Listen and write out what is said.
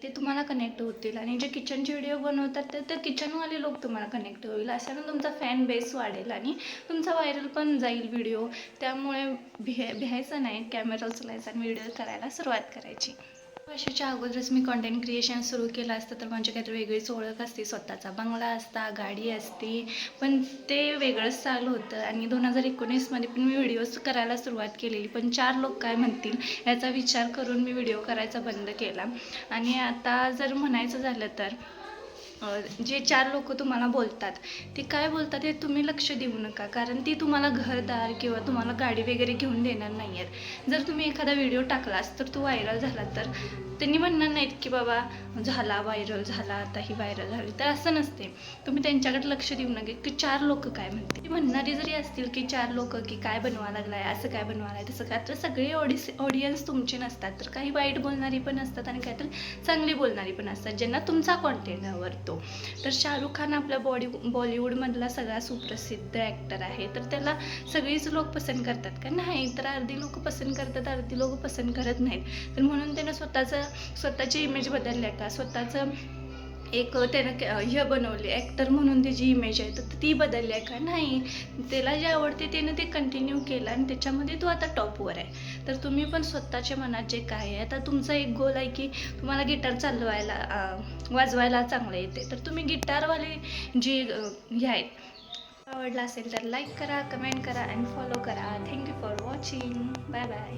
ते तुम्हाला कनेक्ट होतील आणि जे किचनचे व्हिडिओ बनवतात तर किचनवाले लोक तुम्हाला कनेक्ट होईल. अशानं तुमचा फॅन बेस वाढेल आणि तुमचा व्हायरल पण जाईल व्हिडिओ. त्यामुळे भ्यायचं नाही, कॅमेरा उचलायचा आणि व्हिडिओ करायला सुरुवात करायची. वर्षाच्या अगोदरच मी कंटेंट क्रिएशन सुरू केलं असतं तर म्हणजे काहीतरी वेगळीच ओळख असते, स्वतःचा बंगला असता, गाडी असती, पण ते वेगळंच चालू होतं. आणि 2019मध्ये पण मी व्हिडिओज करायला सुरुवात केलेली, पण 4 लोक काय म्हणतील याचा विचार करून मी व्हिडिओ करायचा बंद केला. आणि आता जर म्हणायचं झालं तर जे 4 लोक तुम्हाला बोलतात ते काय बोलतात हे तुम्ही लक्ष देऊ नका, कारण ती तुम्हाला घरदार किंवा तुम्हाला गाडी वगैरे घेऊन देणार नाही आहेत. जर तुम्ही एखादा व्हिडिओ टाकलास तर तो व्हायरल झाला तर त्यांनी म्हणणार नाहीत की बाबा झाला व्हायरल झाला, आता ही व्हायरल झाली, तर असं नसते. तुम्ही त्यांच्याकडे लक्ष देऊ नका की 4 लोक काय म्हणते. ती म्हणणारी जरी असतील की 4 लोक की काय बनवा लागलाय, असं काय बनवायला तसं काय, तर सगळे ऑडियन्स तुमचे नसतात. तर काही वाईट बोलणारी पण असतात आणि काहीतरी चांगली बोलणारी पण असतात ज्यांना तुमचा कॉन्टेंट आवडतो. तर शाहरुख खान आपल्या बॉलिवूडमधला सगळा सुप्रसिद्ध ॲक्टर आहे, तर त्याला सगळीच लोक पसंत करतात का? नाही. तर अर्धी लोक पसंत करतात, अर्धी लोक पसंत करत नाहीत. तर म्हणून त्यानं स्वतःची इमेज बदलल्या का, स्वतःचं एक त्यानं हे बनवले ॲक्टर म्हणून त्याची इमेज आहे तर ती बदलली आहे का? नाही. त्याला जे आवडते त्यानं ते कंटिन्यू केलं आणि त्याच्यामध्ये तो आता टॉपवर आहे. तर तुम्ही पण स्वतःच्या मनात जे काय आहे, आता तुमचा एक गोल आहे की तुम्हाला गिटार वाजवायला चांगलं येते, तर तुम्ही गिटारवाले जे हे आहेत, आवडला असेल तर लाईक करा, कमेंट करा आणि फॉलो करा. Thank you for watching. Bye bye.